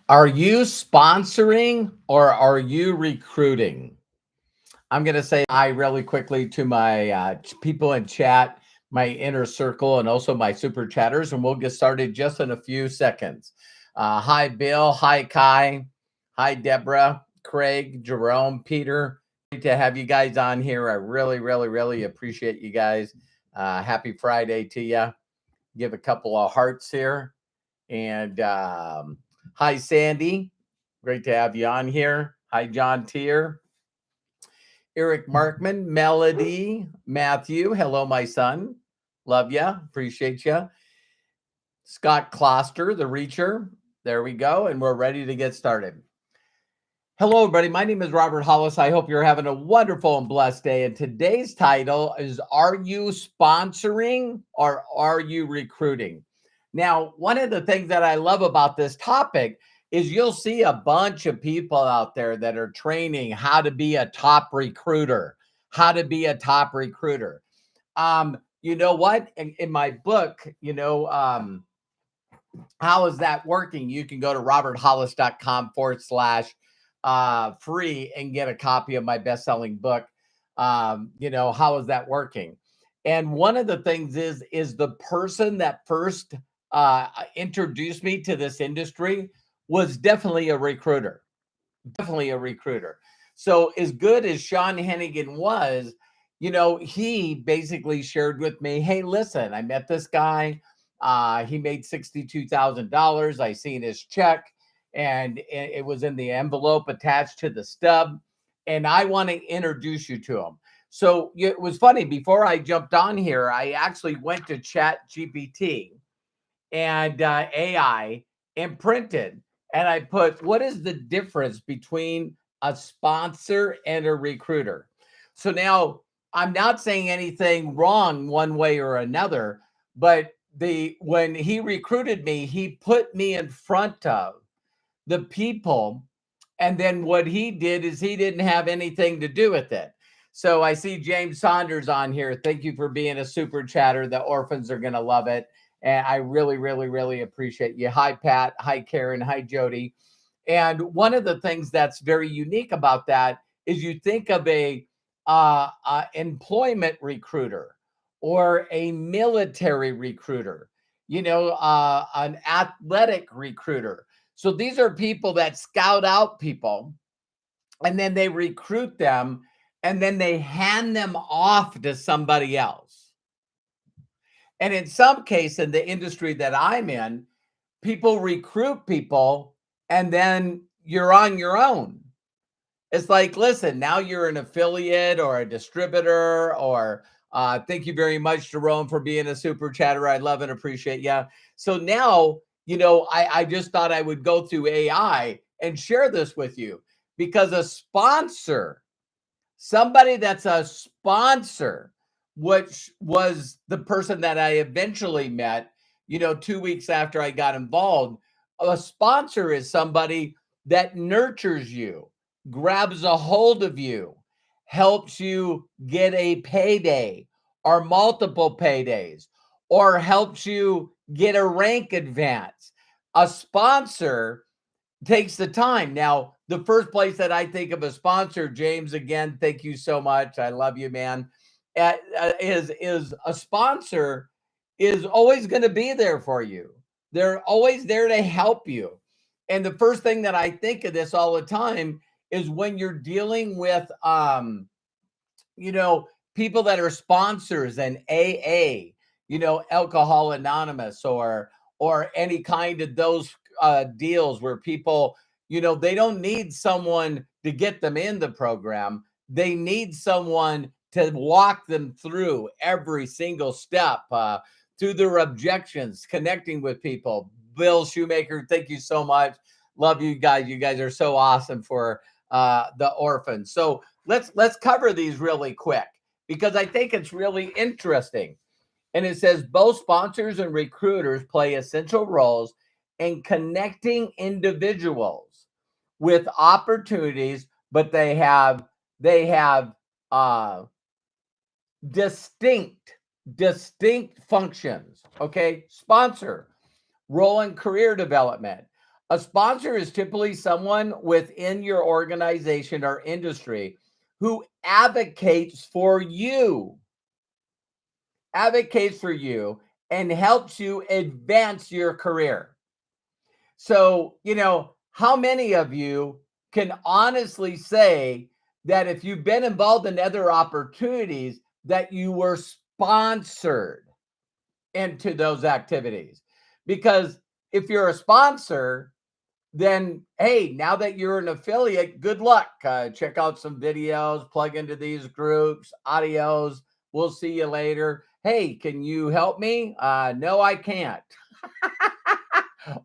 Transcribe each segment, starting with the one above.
Are you sponsoring or are you recruiting? I'm going to say hi really quickly to my people in chat, my inner circle, and also my super chatters, and we'll get started just in a few seconds. Hi, Bill. Hi, Kai. Hi, Deborah, Craig, Jerome, Peter. Great to have you guys on here. I really, really, really appreciate you guys. Happy Friday to you. Give a couple of hearts here. And hi, Sandy. Great to have you on here. Hi, John Tier. Eric Markman, Melody, Matthew. Hello, my son. Love ya. Appreciate ya. Scott Kloster, the Reacher. There we go. And we're ready to get started. Hello, everybody. My name is Robert Hollis. I hope you're having a wonderful and blessed day. And today's title is Are You Sponsoring or Are You Recruiting? Now, one of the things that I love about this topic is you'll see a bunch of people out there that are training how to be a top recruiter, how to be a top recruiter. You know what? In my book, how is that working? You can go to roberthollis.com/, free and get a copy of my best-selling book. How is that working? And one of the things is the person that first introduced me to this industry was definitely a recruiter, definitely a recruiter. So as good as Sean Hennigan was, he basically shared with me, hey, listen, I met this guy. He made $62,000. I seen his check and it was in the envelope attached to the stub. And I want to introduce you to him. So it was funny. Before I jumped on here, I actually went to Chat GPT and AI and printed. And I put, what is the difference between a sponsor and a recruiter? So now I'm not saying anything wrong one way or another, but when he recruited me, he put me in front of the people. And then what he did is he didn't have anything to do with it. So I see James Saunders on here. Thank you for being a super chatter. The orphans are going to love it. And I really, really, really appreciate you. Hi, Pat. Hi, Karen. Hi, Jody. And one of the things that's very unique about that is you think of a employment recruiter or a military recruiter, an athletic recruiter. So these are people that scout out people and then they recruit them and then they hand them off to somebody else. And in some case, in the industry that I'm in, people recruit people and then you're on your own. It's like, listen, now you're an affiliate or a distributor, or thank you very much, Jerome, for being a super chatter. I love and appreciate you. So now, I just thought I would go through AI and share this with you because a sponsor, somebody that's a sponsor, which was the person that I eventually met, 2 weeks after I got involved. A sponsor is somebody that nurtures you, grabs a hold of you, helps you get a payday or multiple paydays, or helps you get a rank advance. A sponsor takes the time. Now, the first place that I think of a sponsor, James, again, thank you so much. I love you, man. Is a sponsor is always going to be there for you. They're always there to help you. And the first thing that I think of this all the time is when you're dealing with you know, people that are sponsors and AA, Alcohol Anonymous or any kind of those deals where people, they don't need someone to get them in the program. They need someone to walk them through every single step, through their objections, connecting with people. Bill Shoemaker, thank you so much. Love you guys. You guys are so awesome for the orphans. So let's cover these really quick because I think it's really interesting. And it says both sponsors and recruiters play essential roles in connecting individuals with opportunities, but they have uh, distinct distinct functions. Okay, sponsor role in career development. A sponsor is typically someone within your organization or industry who advocates for you and helps you advance your career. So, how many of you can honestly say that if you've been involved in other opportunities, that you were sponsored into those activities? Because if you're a sponsor, then hey, now that you're an affiliate, good luck. Check out some videos, plug into these groups, audios. We'll see you later. Hey, can you help me? No, I can't.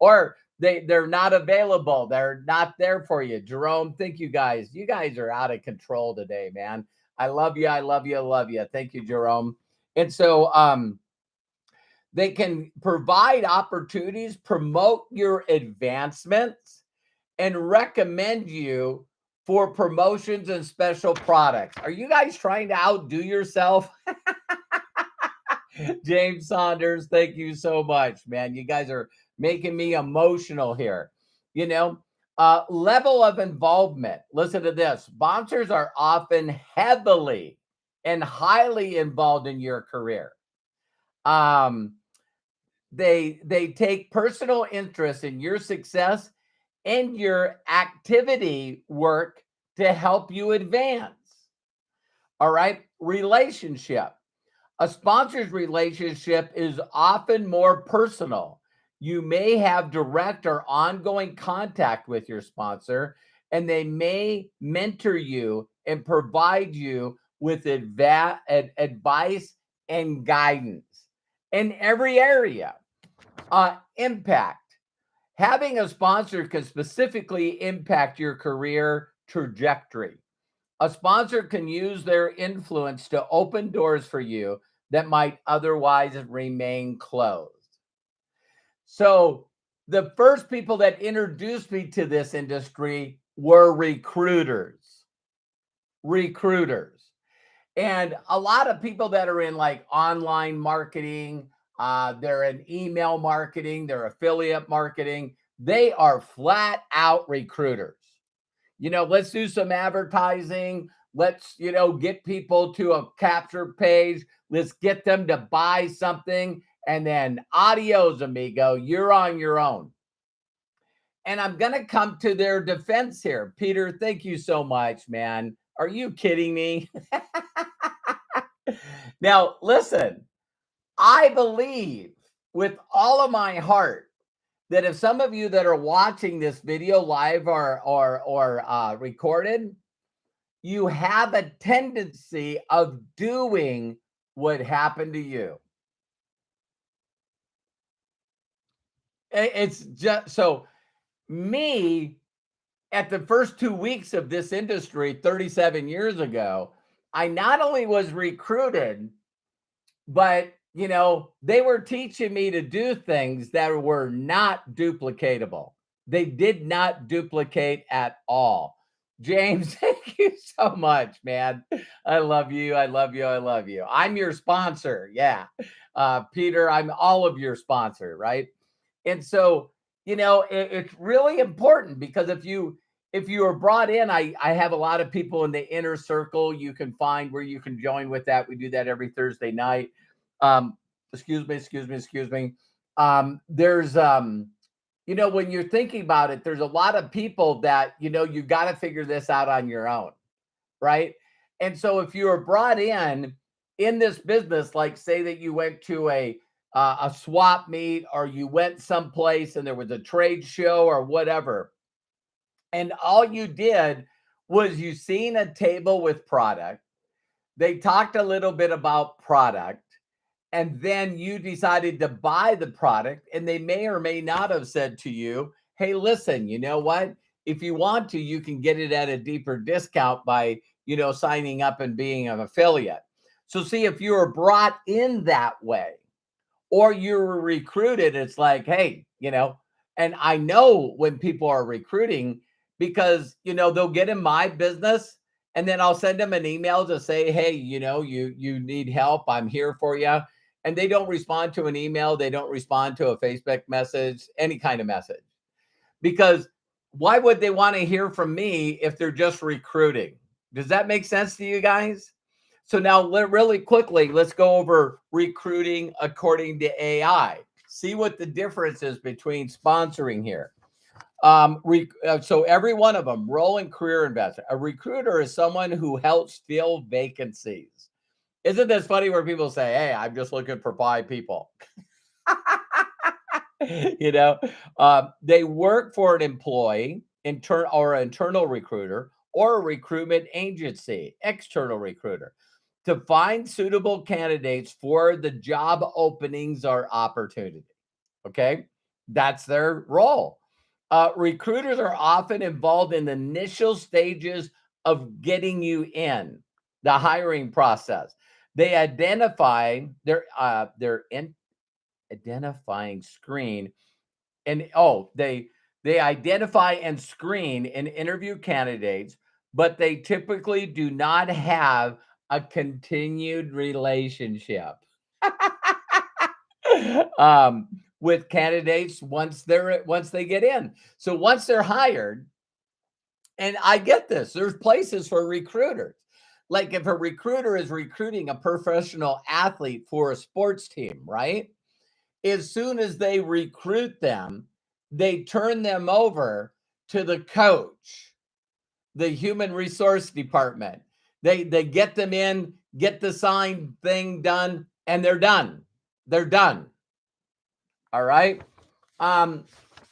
Or they're not available. They're not there for you. Jerome, thank you guys. You guys are out of control today, man. I love you. I love you. I love you. Thank you, Jerome. And so they can provide opportunities, promote your advancements, and recommend you for promotions and special products. Are you guys trying to outdo yourself? James Saunders, thank you so much, man. You guys are making me emotional here. Level of involvement. Listen to this. Sponsors are often heavily and highly involved in your career. Um, they take personal interest in your success and your activity work to help you advance. All right. Relationship. A sponsor's relationship is often more personal. You may have direct or ongoing contact with your sponsor, and they may mentor you and provide you with advice and guidance in every area. Impact. Having a sponsor can specifically impact your career trajectory. A sponsor can use their influence to open doors for you that might otherwise remain closed. So, the first people that introduced me to this industry were recruiters. Recruiters. And a lot of people that are in like online marketing, they're in email marketing, they're affiliate marketing, they are flat out recruiters. Let's do some advertising. Let's, get people to a capture page. Let's get them to buy something. And then adios, amigo, you're on your own. And I'm going to come to their defense here. Peter, thank you so much, man. Are you kidding me? Now, listen, I believe with all of my heart that if some of you that are watching this video live or recorded, you have a tendency of doing what happened to you. It's just so me at the first 2 weeks of this industry 37 years ago, I not only was recruited, but they were teaching me to do things that were not duplicatable. They did not duplicate at all. James, thank you so much, man. I love you. I love you. I love you. I'm your sponsor. Yeah. Peter, I'm all of your sponsor, right? And so, it's really important because if you are brought in, I have a lot of people in the inner circle you can find where you can join with that. We do that every Thursday night. Excuse me. There's when you're thinking about it, there's a lot of people that, you got to figure this out on your own. Right. And so if you are brought in this business, like say that you went to a swap meet or you went someplace and there was a trade show or whatever, and all you did was you seen a table with product. They talked a little bit about product, and then you decided to buy the product, and they may or may not have said to you, hey, listen, you know what? If you want to, you can get it at a deeper discount by, signing up and being an affiliate. So see, if you were brought in that way or you were recruited, it's like, hey, and I know when people are recruiting because, they'll get in my business and then I'll send them an email to say, hey, you need help. I'm here for you. And they don't respond to an email. They don't respond to a Facebook message, any kind of message. Because why would they want to hear from me if they're just recruiting? Does that make sense to you guys? So now, really quickly, let's go over recruiting according to AI. See what the difference is between sponsoring here. So every one of them, role and career investor. A recruiter is someone who helps fill vacancies. Isn't this funny where people say, "Hey, I'm just looking for 5 people." you know, they work for an employee, or an internal recruiter, or a recruitment agency, external recruiter, to find suitable candidates for the job openings or opportunity. Okay, that's their role. Recruiters are often involved in the initial stages of getting you in the hiring process. They identify their identifying screen and they identify and screen and interview candidates, but they typically do not have a continued relationship um, with candidates once they get in. So once they're hired, and I get this, there's places for recruiters. Like if a recruiter is recruiting a professional athlete for a sports team, right? As soon as they recruit them, they turn them over to the coach, the human resource department. They get them in, get the signed thing done, and they're done. They're done. All right. Um,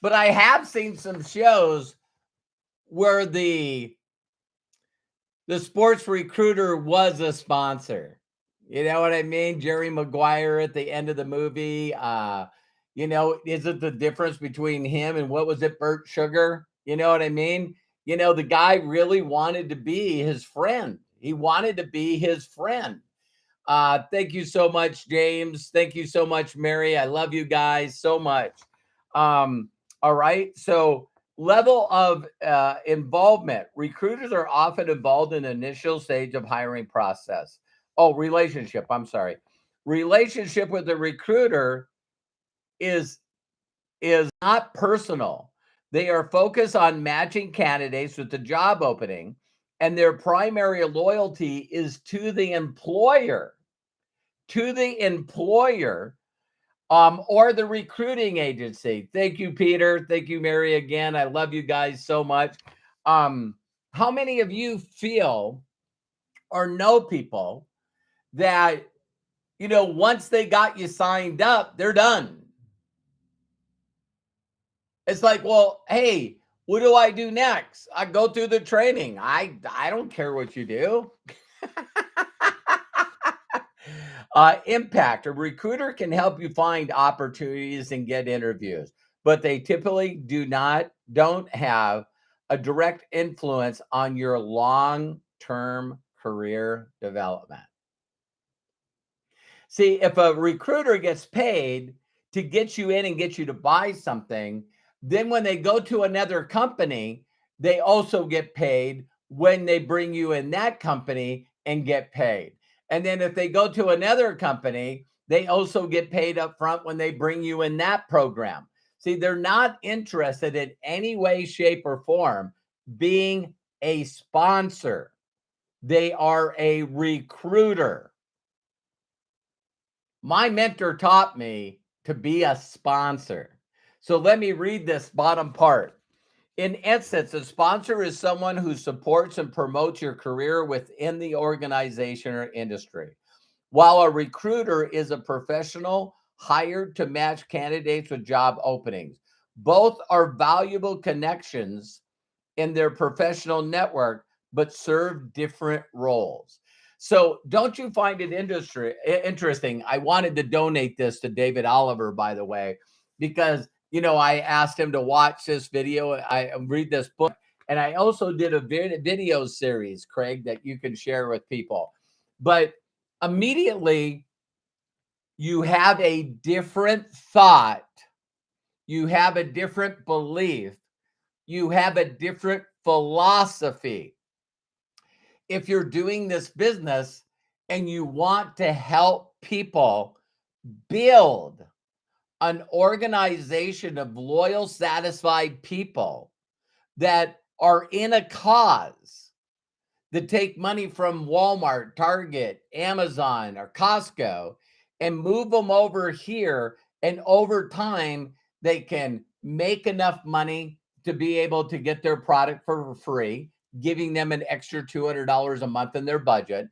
but I have seen some shows where the sports recruiter was a sponsor. You know what I mean? Jerry Maguire at the end of the movie. Is it the difference between him and what was it, Bert Sugar? You know what I mean? The guy really wanted to be his friend. He wanted to be his friend. Thank you so much, James. Thank you so much, Mary. I love you guys so much. All right. So, level of involvement. Recruiters are often involved in the initial stage of hiring process. Oh, relationship. I'm sorry. Relationship with the recruiter is not personal. They are focused on matching candidates with the job opening, and their primary loyalty is to the employer, or the recruiting agency. Thank you, Peter. Thank you, Mary, again. I love you guys so much. How many of you feel or know people that, once they got you signed up, they're done? It's like, well, hey, what do I do next? I go through the training. I don't care what you do. Impact. A recruiter can help you find opportunities and get interviews, but they typically don't have a direct influence on your long-term career development. See, if a recruiter gets paid to get you in and get you to buy something, then when they go to another company, they also get paid when they bring you in that company and get paid. And then if they go to another company, they also get paid up front when they bring you in that program. See, they're not interested in any way, shape, or form being a sponsor. They are a recruiter. My mentor taught me to be a sponsor. So let me read this bottom part. In essence, a sponsor is someone who supports and promotes your career within the organization or industry, while a recruiter is a professional hired to match candidates with job openings. Both are valuable connections in their professional network, but serve different roles. So don't you find it interesting? I wanted to donate this to David Oliver, by the way, because I asked him to watch this video. I read this book, and I also did a video series, Craig, that you can share with people. But immediately, you have a different thought, you have a different belief, you have a different philosophy. If you're doing this business and you want to help people build an organization of loyal, satisfied people that are in a cause, that take money from Walmart, Target, Amazon, or Costco and move them over here. And over time, they can make enough money to be able to get their product for free, giving them an extra $200 a month in their budget.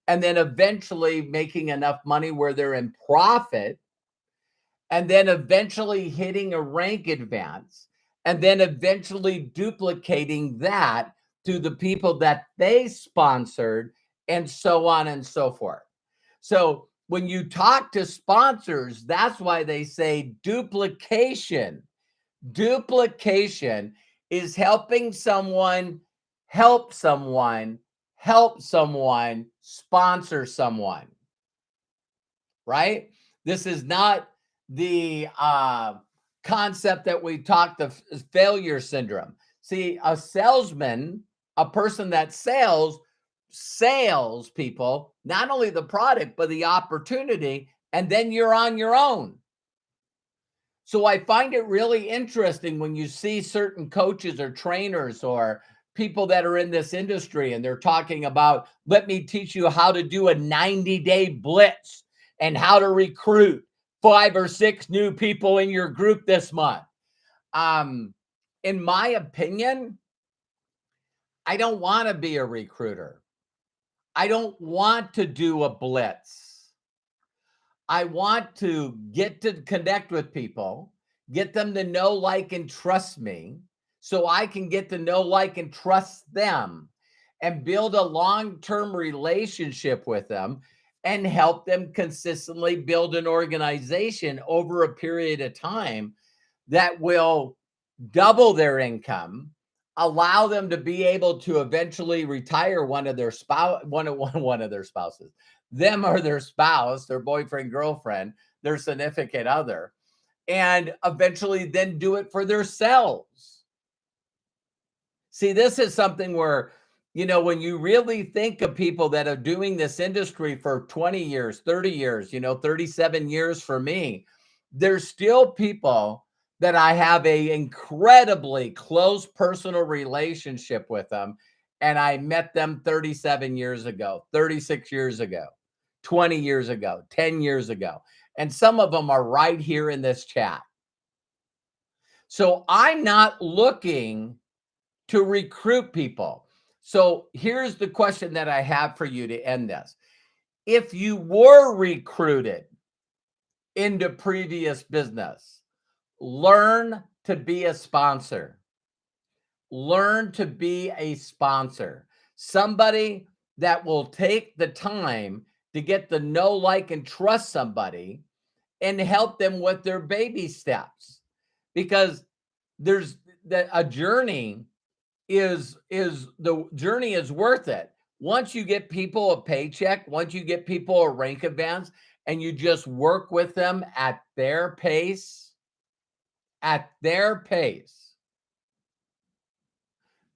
And then eventually making enough money where they're in profit, and then eventually hitting a rank advance, and then eventually duplicating that to the people that they sponsored, and so on and so forth. So when you talk to sponsors, that's why they say duplication. Duplication is helping someone help someone, help someone, sponsor someone, right? This is not the concept that we talked of, failure syndrome. See, a salesman, a person that sales people, not only the product, but the opportunity, and then you're on your own. So I find it really interesting when you see certain coaches or trainers or people that are in this industry and they're talking about, let me teach you how to do a 90-day blitz and how to recruit 5 or 6 new people in your group this month. In my opinion, I don't want to be a recruiter. I don't want to do a blitz. I want to get to connect with people, get them to know, like, and trust me, so I can get to know, like, and trust them and build a long-term relationship with them and help them consistently build an organization over a period of time that will double their income, allow them to be able to eventually retire one of their spouses, them or their spouse, their boyfriend, girlfriend, their significant other, and eventually then do it for themselves. See, this is something where, when you really think of people that are doing this industry for 20 years, 30 years, 37 years for me, there's still people that I have a incredibly close personal relationship with them. And I met them 37 years ago, 36 years ago, 20 years ago, 10 years ago. And some of them are right here in this chat. So I'm not looking to recruit people. So here's the question that I have for you to end this. If you were recruited into previous business, learn to be a sponsor. Learn to be a sponsor. Somebody that will take the time to get to know, like, and trust somebody and help them with their baby steps. Because there's a journey the journey is worth it. Once you get people a paycheck, once you get people a rank advance, and you just work with them at their pace,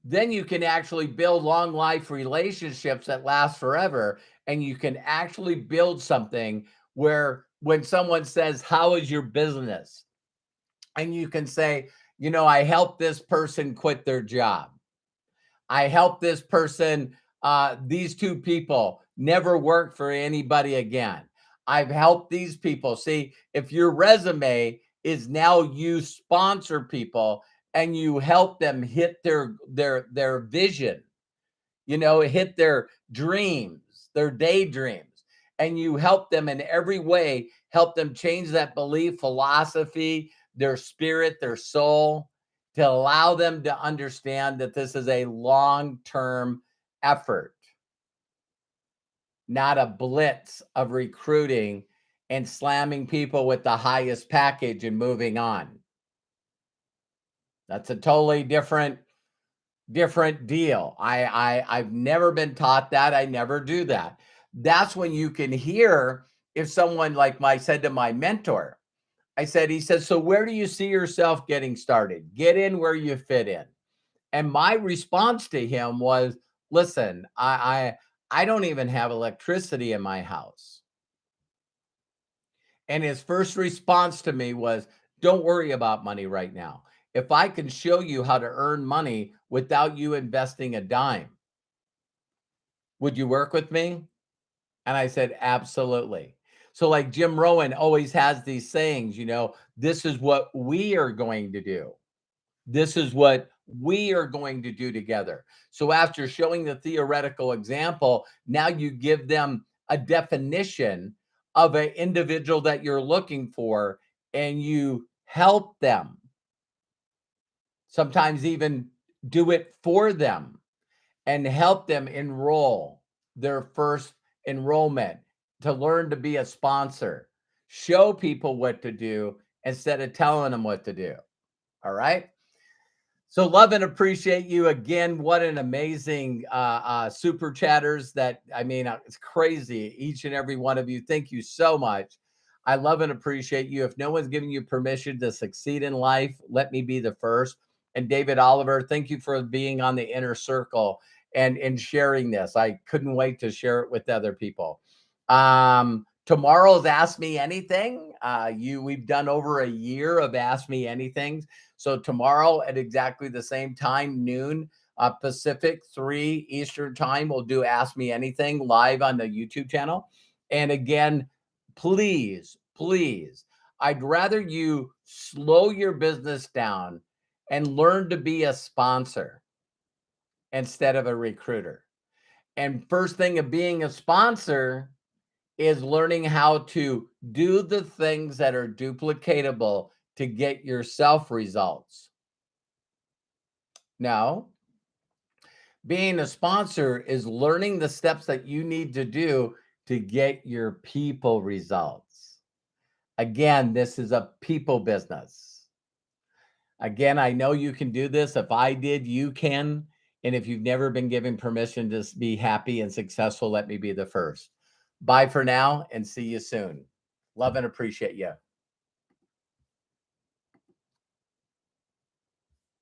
then you can actually build long life relationships that last forever. And you can actually build something where when someone says, how is your business? And you can say, I helped this person quit their job. I helped this person, these 2 people never work for anybody again. I've helped these people. See, if your resume is now you sponsor people and you help them hit their vision, hit their dreams, their daydreams, and you help them in every way, help them change that belief, philosophy, their spirit, their soul, to allow them to understand that this is a long-term effort, not a blitz of recruiting and slamming people with the highest package and moving on. That's a totally different deal. I've never been taught that. I never do that. That's when you can hear if someone, like I said to my mentor, he says, so where do you see yourself getting started? Get in where you fit in. And my response to him was, listen, I don't even have electricity in my house. And his first response to me was, "Don't worry about money right now. If I can show you how to earn money without you investing a dime, would you work with me?" And I said, "Absolutely." So, like Jim Rohn always has these sayings, this is what we are going to do. This is what we are going to do together. So, after showing the theoretical example, now you give them a definition of an individual that you're looking for, and you help them, sometimes even do it for them, and help them enroll their first enrollment to learn to be a sponsor. Show people what to do instead of telling them what to do. All right. So love and appreciate you again. What an amazing super chatters that, I mean, it's crazy. Each and every one of you. Thank you so much. I love and appreciate you. If no one's giving you permission to succeed in life, let me be the first. And David Oliver, thank you for being on the inner circle and sharing this. I couldn't wait to share it with other people. Tomorrow's Ask Me Anything. We've done over a year of Ask Me Anything. So tomorrow at exactly the same time, noon Pacific, 3 Eastern time, we'll do Ask Me Anything live on the YouTube channel. And again, please, please, I'd rather you slow your business down and learn to be a sponsor instead of a recruiter. And first thing of being a sponsor is learning how to do the things that are duplicatable to get yourself results. Now, being a sponsor is learning the steps that you need to do to get your people results. Again, this is a people business. Again, I know you can do this. If I did, you can. And if you've never been given permission to be happy and successful, let me be the first. Bye for now and see you soon. Love and appreciate you.